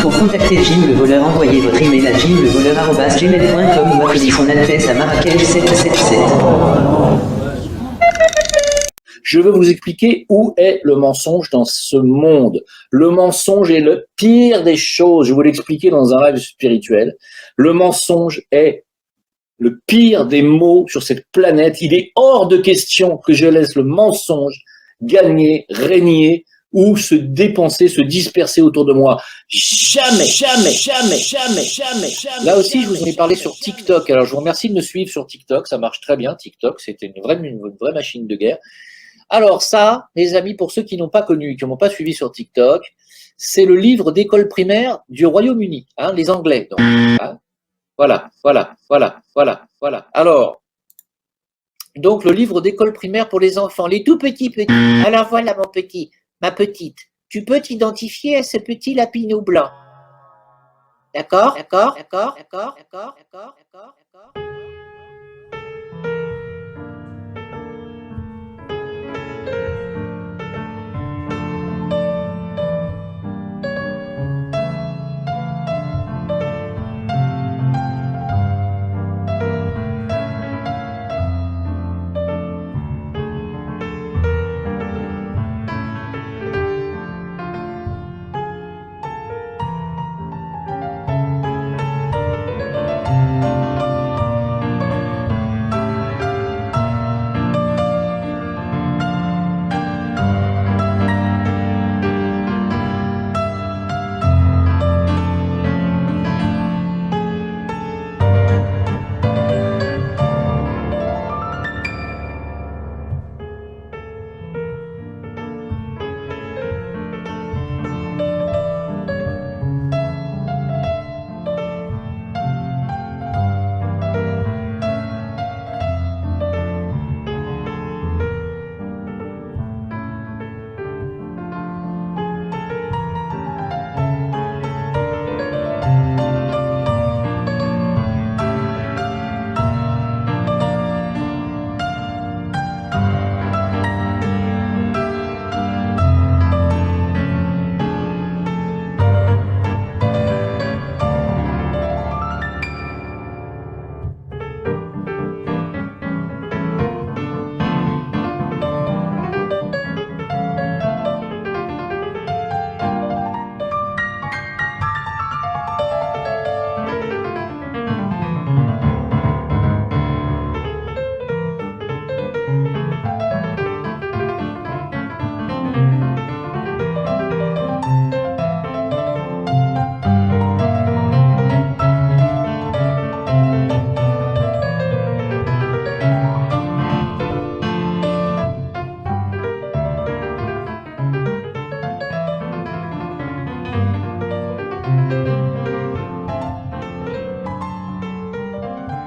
Pour contacter Jim le voleur, envoyez votre email à jimlevoleur@gmail.com ou appelez son Altesse à Marrakech 777. Je veux vous expliquer où est le mensonge dans ce monde. Le mensonge est le pire des choses. Je vais vous l'expliquer dans un rêve spirituel. Le mensonge est le pire des maux sur cette planète. Il est hors de question que je laisse le mensonge gagner, régner ou se dépenser, se disperser autour de moi. Jamais, jamais, jamais, jamais, jamais, jamais. Là aussi, je vous en ai parlé sur TikTok. Alors, je vous remercie de me suivre sur TikTok. Ça marche très bien, TikTok. C'était une vraie machine de guerre. Alors ça, les amis, pour ceux qui n'ont pas connu, qui n'ont pas suivi sur TikTok, c'est le livre d'école primaire du Royaume-Uni, hein, les Anglais. Donc, hein. Voilà. Alors, donc le livre d'école primaire pour les enfants, les tout petits. Alors voilà mon petit, ma petite, tu peux t'identifier à ce petit lapinou blanc. D'accord.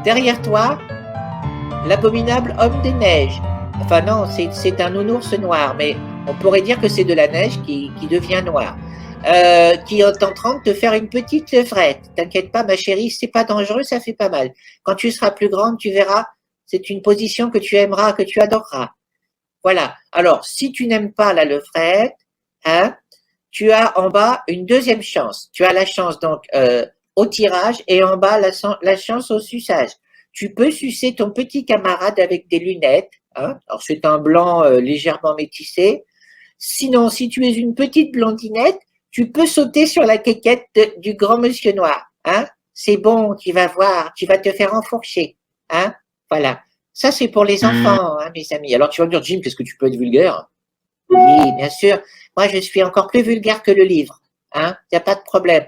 Derrière toi, l'abominable homme des neiges. Enfin non, c'est un nounours noir, mais on pourrait dire que c'est de la neige qui devient noire. Qui est en train de te faire une petite frette. T'inquiète pas, ma chérie, c'est pas dangereux, ça fait pas mal. Quand tu seras plus grande, tu verras, c'est une position que tu aimeras, que tu adoreras. Voilà. Alors, si tu n'aimes pas la levrette, hein, tu as en bas une deuxième chance. Tu as la chance donc au tirage et en bas la chance au suçage. Tu peux sucer ton petit camarade avec des lunettes. Hein. Alors, c'est un blanc légèrement métissé. Sinon, si tu es une petite blondinette, tu peux sauter sur la quéquette du grand monsieur noir. Hein. C'est bon, tu vas voir, tu vas te faire enfourcher. Hein. Voilà. Ça, c'est pour les enfants, hein, mes amis. Alors, tu vas me dire, Jim, qu'est-ce que tu peux être vulgaire? Oui, bien sûr. Moi, je suis encore plus vulgaire que le livre. Hein. Il n'y a pas de problème.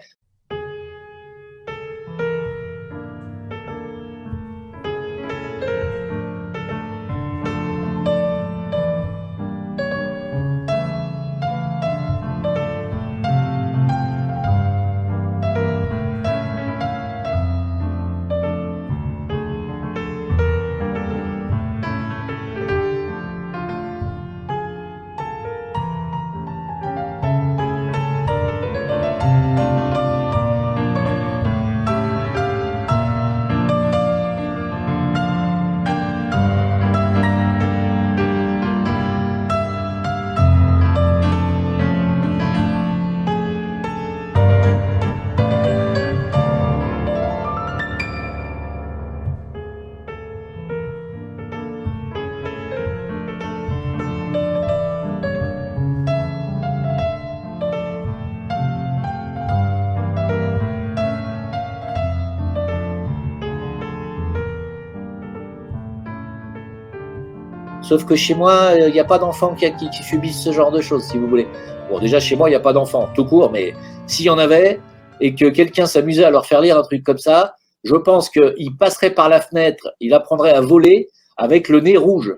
Sauf que chez moi, il n'y a pas d'enfants qui subissent ce genre de choses, si vous voulez. Bon, déjà, chez moi, il n'y a pas d'enfants, tout court, mais s'il y en avait, et que quelqu'un s'amusait à leur faire lire un truc comme ça, je pense qu'il passerait par la fenêtre, il apprendrait à voler avec le nez rouge.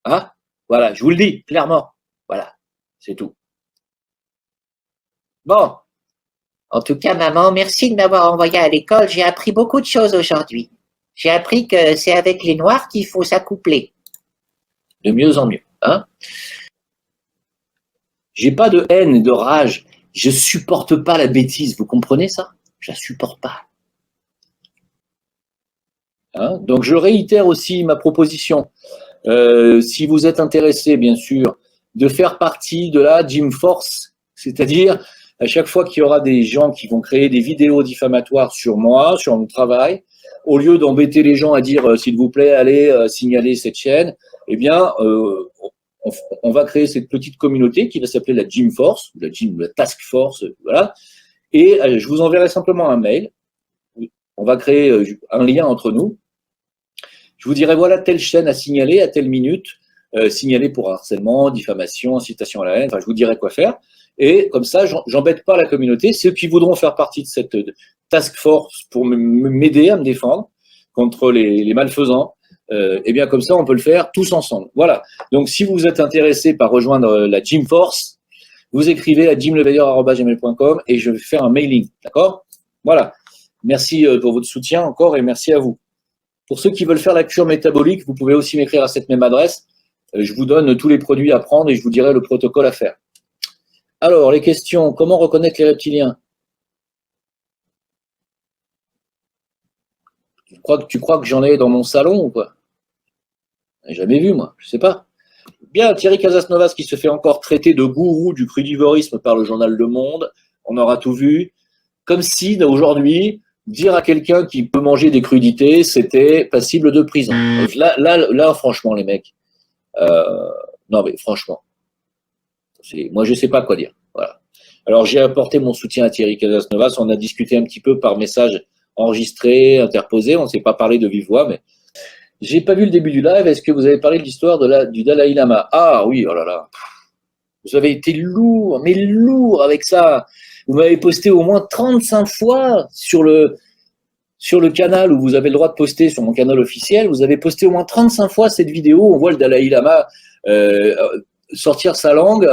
Hein? Voilà, je vous le dis, clairement. Voilà, c'est tout. Bon. En tout cas, maman, merci de m'avoir envoyé à l'école. J'ai appris beaucoup de choses aujourd'hui. J'ai appris que c'est avec les noirs qu'il faut s'accoupler. De mieux en mieux. Hein? J'ai pas de haine et de rage. Je supporte pas la bêtise. Vous comprenez ça? Je la supporte pas. Hein? Donc, je réitère aussi ma proposition. Si vous êtes intéressé, bien sûr, de faire partie de la Gym Force, c'est-à-dire à chaque fois qu'il y aura des gens qui vont créer des vidéos diffamatoires sur moi, sur mon travail, au lieu d'embêter les gens à dire s'il vous plaît, allez signaler cette chaîne, eh bien, on va créer cette petite communauté qui va s'appeler la Gym Force, la Task Force, voilà. Et je vous enverrai simplement un mail. On va créer un lien entre nous. Je vous dirai voilà telle chaîne à signaler à telle minute, signaler pour harcèlement, diffamation, incitation à la haine. Enfin, je vous dirai quoi faire. Et comme ça, j'embête pas la communauté. Ceux qui voudront faire partie de cette task force pour m'aider à me défendre contre les malfaisants, eh bien comme ça, on peut le faire tous ensemble. Voilà. Donc, si vous êtes intéressé par rejoindre la Gym Force, vous écrivez à jimleveilleur@gmail.com et je vais faire un mailing. D'accord? Voilà. Merci pour votre soutien encore et merci à vous. Pour ceux qui veulent faire la cure métabolique, vous pouvez aussi m'écrire à cette même adresse. Je vous donne tous les produits à prendre et je vous dirai le protocole à faire. Alors, les questions. Comment reconnaître les reptiliens? Tu crois que j'en ai dans mon salon ou quoi? J'ai jamais vu, moi. Je sais pas. Bien, Thierry Casasnovas qui se fait encore traiter de gourou du crudivorisme par le journal Le Monde. On aura tout vu. Comme si, aujourd'hui, dire à quelqu'un qui peut manger des crudités, c'était passible de prison. Là, franchement, les mecs. Non, mais franchement. Moi, je sais pas quoi dire. Voilà. Alors, j'ai apporté mon soutien à Thierry Casasnovas. On a discuté un petit peu par message enregistré, interposé. On ne s'est pas parlé de vive voix, mais j'ai pas vu le début du live. Est-ce que vous avez parlé de l'histoire du Dalai Lama? Ah oui, oh là là. Vous avez été lourd, mais lourd avec ça. Vous m'avez posté au moins 35 fois sur le canal où vous avez le droit de poster sur mon canal officiel. Vous avez posté au moins 35 fois cette vidéo. On voit le Dalai Lama sortir sa langue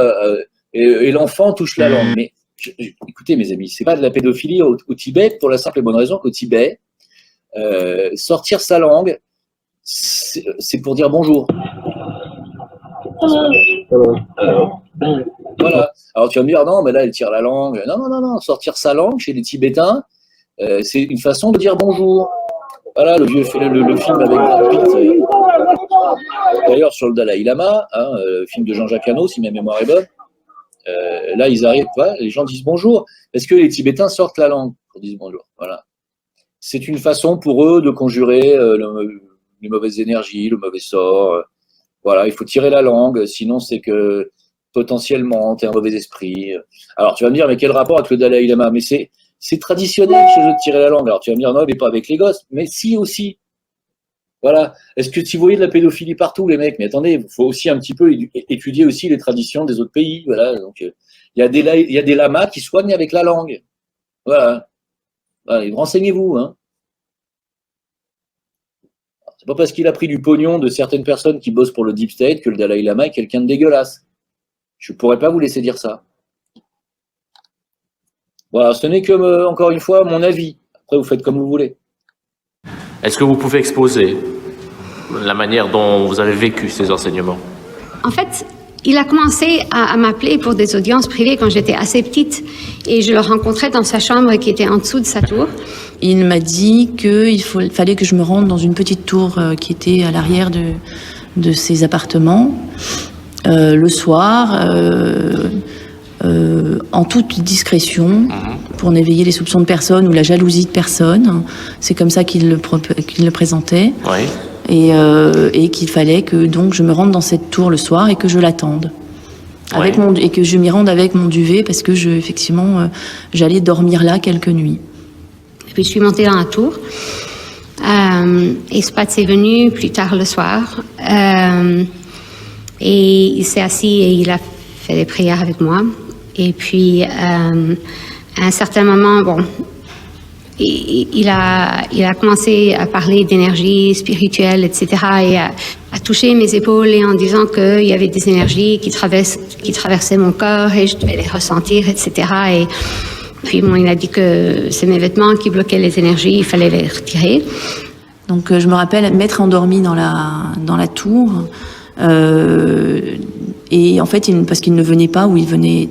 et l'enfant touche la langue. Mais écoutez, mes amis, c'est pas de la pédophilie au Tibet pour la simple et bonne raison qu'au Tibet, sortir sa langue, c'est pour dire bonjour. Voilà. Alors tu vas me dire, non, mais là, elle tire la langue. Non. Sortir sa langue chez les Tibétains, c'est une façon de dire bonjour. Voilà, le film avec Brad Pitt. D'ailleurs, sur le Dalai Lama, film de Jean-Jacques Hano, si ma mémoire est bonne, là, ils arrivent, les gens disent bonjour. Est-ce que les Tibétains sortent la langue pour dire bonjour? Voilà. C'est une façon pour eux de conjurer les mauvaises énergies, le mauvais sort. Voilà, il faut tirer la langue, sinon c'est que potentiellement, tu es un mauvais esprit. Alors, tu vas me dire, mais quel rapport avec le Dalai Lama? Mais c'est traditionnel chez eux de tirer la langue. Alors, tu vas me dire, non, mais pas avec les gosses. Mais si, aussi. Voilà. Est-ce que si vous voyez de la pédophilie partout, les mecs? Mais attendez, il faut aussi un petit peu étudier aussi les traditions des autres pays. Voilà. Donc, il y a des lamas qui soignent avec la langue. Voilà. Allez, renseignez-vous, hein. C'est pas parce qu'il a pris du pognon de certaines personnes qui bossent pour le Deep State que le Dalai Lama est quelqu'un de dégueulasse. Je ne pourrais pas vous laisser dire ça. Voilà, ce n'est que, encore une fois, mon avis. Après, vous faites comme vous voulez. Est-ce que vous pouvez exposer la manière dont vous avez vécu ces enseignements? En fait, il a commencé à m'appeler pour des audiences privées quand j'étais assez petite et je le rencontrais dans sa chambre qui était en dessous de sa tour. Il m'a dit qu'il fallait que je me rende dans une petite tour qui était à l'arrière de ses appartements le soir en toute discrétion pour n'éveiller les soupçons de personne ou la jalousie de personne. C'est comme ça qu'il le présentait. Oui. Et qu'il fallait que donc je me rende dans cette tour le soir et que je l'attende. Et que je m'y rende avec mon duvet parce que effectivement, j'allais dormir là quelques nuits. Et puis je suis montée dans la tour. Et Spatz est venu plus tard le soir. Et il s'est assis et il a fait des prières avec moi. Et puis, à un certain moment, bon, il a commencé à parler d'énergie spirituelle, etc. Et à toucher mes épaules et en disant qu'il y avait des énergies qui traversaient mon corps et je devais les ressentir, etc. Et puis, bon, il a dit que c'est mes vêtements qui bloquaient les énergies, il fallait les retirer. Donc, je me rappelle m'être endormie dans la tour. Et en fait, parce qu'il ne venait pas, ou il venait...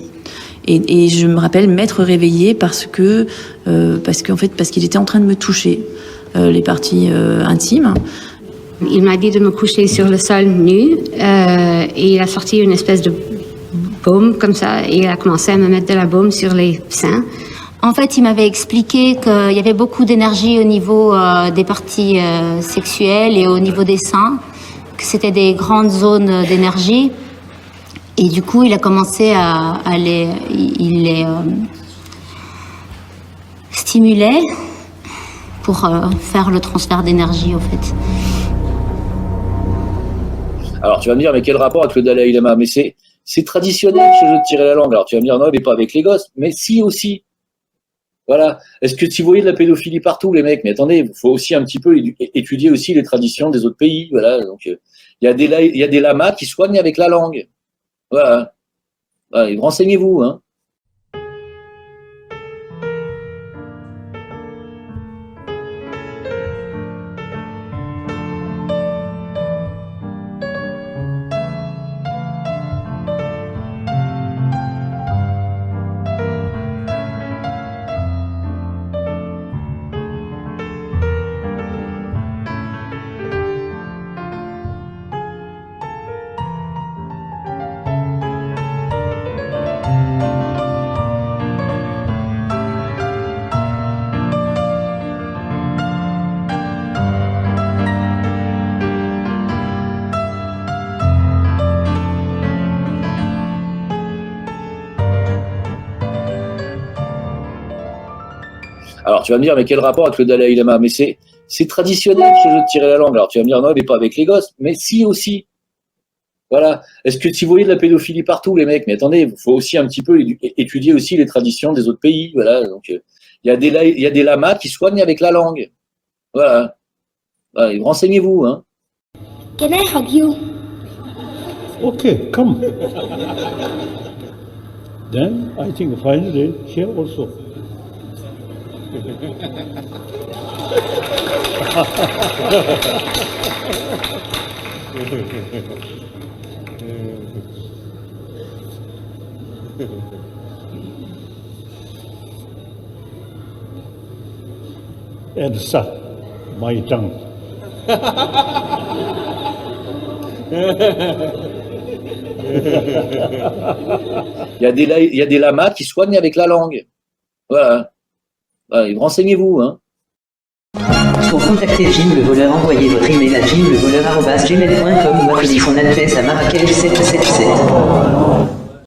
Et je me rappelle m'être réveillée parce qu'il était en train de me toucher les parties intimes. Il m'a dit de me coucher sur le sol nu et il a sorti une espèce de baume comme ça et il a commencé à me mettre de la baume sur les seins. En fait, il m'avait expliqué qu'il y avait beaucoup d'énergie au niveau des parties sexuelles et au niveau des seins, que c'était des grandes zones d'énergie. Et du coup, il a commencé à les stimuler pour faire le transfert d'énergie, en fait. Alors, tu vas me dire, mais quel rapport avec le Dalai Lama? Mais c'est traditionnel chez eux de tirer la langue. Alors, tu vas me dire, non, mais pas avec les gosses. Mais si, aussi. Voilà. Est-ce que si vous voyez de la pédophilie partout, les mecs? Mais attendez, il faut aussi un petit peu étudier aussi les traditions des autres pays. Voilà. Donc, il y a des lamas qui soignent avec la langue. Voilà. Allez, renseignez-vous, hein. Alors, tu vas me dire, mais quel rapport avec le Dalai Lama? Mais c'est traditionnel chez eux de tirer la langue. Alors, tu vas me dire, non, mais pas avec les gosses. Mais si, aussi. Voilà. Est-ce que si vous voyez de la pédophilie partout, les mecs? Mais attendez, il faut aussi un petit peu étudier aussi les traditions des autres pays. Voilà. Donc, il y a des lamas qui soignent avec la langue. Voilà. Allez, renseignez-vous, hein. Can I hug you? Okay, come. Then I think finally here also. And suck my tongue. Il y a des lamas qui soignent avec la langue. Voilà. Allez, renseignez-vous, hein. Pour contacter Jim le voleur, envoyez votre email à jimlevoleur@gmail.com ou appelez son adresse à Marrakech 777.